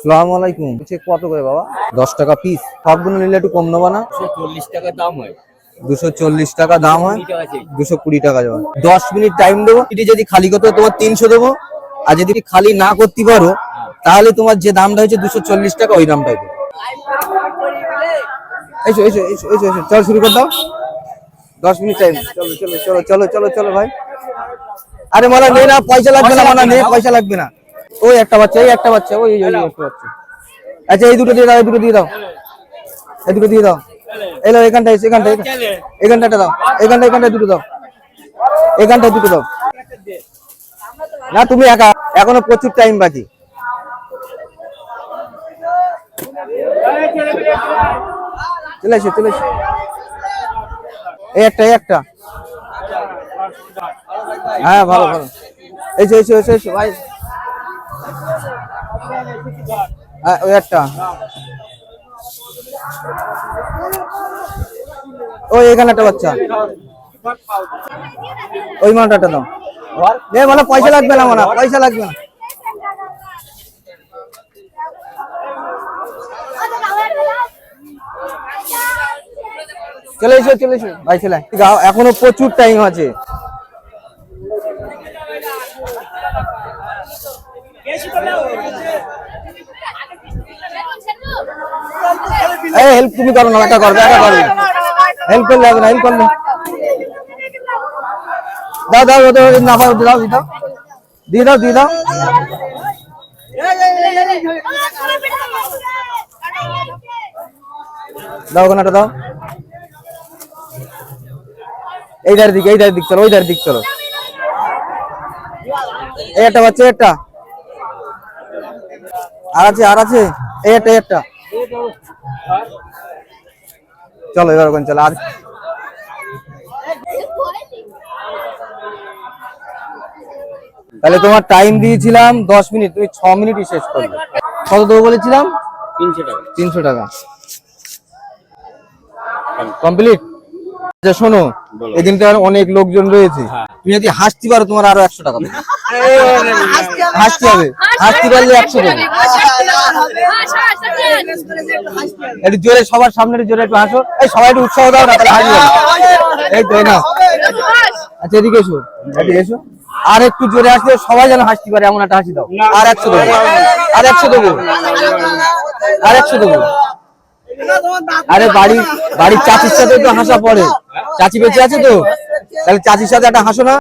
আসসালামু আলাইকুম। কত করে বাবা? 10 টাকা পিস। সবগুলো নিলে একটু কম নেবা না? 240 টাকা দাম হয়। 240 টাকা দাম হয়, 220 টাকা যাবে। 10 মিনিট টাইম দেবো, এটি যদি খালি করতে হয় তোমার 300 দেবো, আর যদি খালি না করতে পারো তাহলে তোমার যে দামটা হচ্ছে 240 টাকা ওই দামটাই দেবো। এসো এসো এসো এসো এসো, চল শুরু করে দাও। 10 মিনিট টাইম। চলো চলো চলো চলো চলো চলো ভাই। আরে মানা নে না, পয়সা লাগবে না, মানা নে, পয়সা লাগবে না। ওই একটা বাচ্চা, এই একটা বাচ্চা, ওই একটা বাচ্চা। আচ্ছা এই দুটো দিয়ে দাও, এই দুটো দিয়ে দাও, এই দুটো দিয়ে দাও। এলো এখানটায়, এখানটায়, এখানটাটা দাও, এখানটায় দুটো দাও, এখানটায় দুটো দাও। না তুমি একা, এখনো প্রচুর টাইম বাকি। চলে এসো চলে এসো। এই একটা, এই একটা। হ্যাঁ ভালো ভালো। এসো এসো এসো এসো ভাই। হ্যাঁ ওই একটা। ওই এখানে একটা বাচ্চা, ওই মানটা দাও। মানে পয়সা লাগবে না, মানে পয়সা লাগবে না। চলে এসো চলে এসো ভাই, চলে এখনো প্রচুর টাইম আছে। হেল্প তুমি করো না, এটা করবে, এটা করবে। হেল্প করলে হবে না, হেল্প করলে দাও দাও না পাও, দাও দাও দিয়ে দাও, দিয়ে দাও। দাও ওখানটা দাও। এইটার দিক, এইটার দিক চলো, ওইটার দিক চলো। এই একটা বাচ্চা, একটা আর আছে, আর আছে, এই একটা, একটা। চলো এবার ওখানে চলো। আর তাহলে তোমার টাইম দিয়েছিলাম 10 মিনিট, তুমি 6 মিনিটই শেষ করবে। কত দেবো বলেছিলাম? 300 টাকা। 300 টাকা কমপ্লিট। আচ্ছা শোনো, এদিনটা অনেক লোকজন রয়েছে, তুমি যদি হাসতে পারো তোমার আরো 100 টাকা দেবো। হাসতে হবে, হাসতে পারলে 100 দেবো। একটু জোরে, সবার সামনে জোরে একটু হাসো। এই সবাই একটু উৎসাহ দাও না, তাহলে হাসবে। এই তো না। আচ্ছা এদিকে এসো, এদিকে এসো। আর একটু জোরে আসলে সবাই যেন হাসতে পারে এমন একটা হাসি দাও। আর 100 দেবো, আর 100 দেবো, আর 100 দেবো। আরে বাড়ির চাচির সাথে তো হাসা পড়ে। চাচি বেঁচে আছে তো, তাহলে চাচির সাথে একটা হাসো না।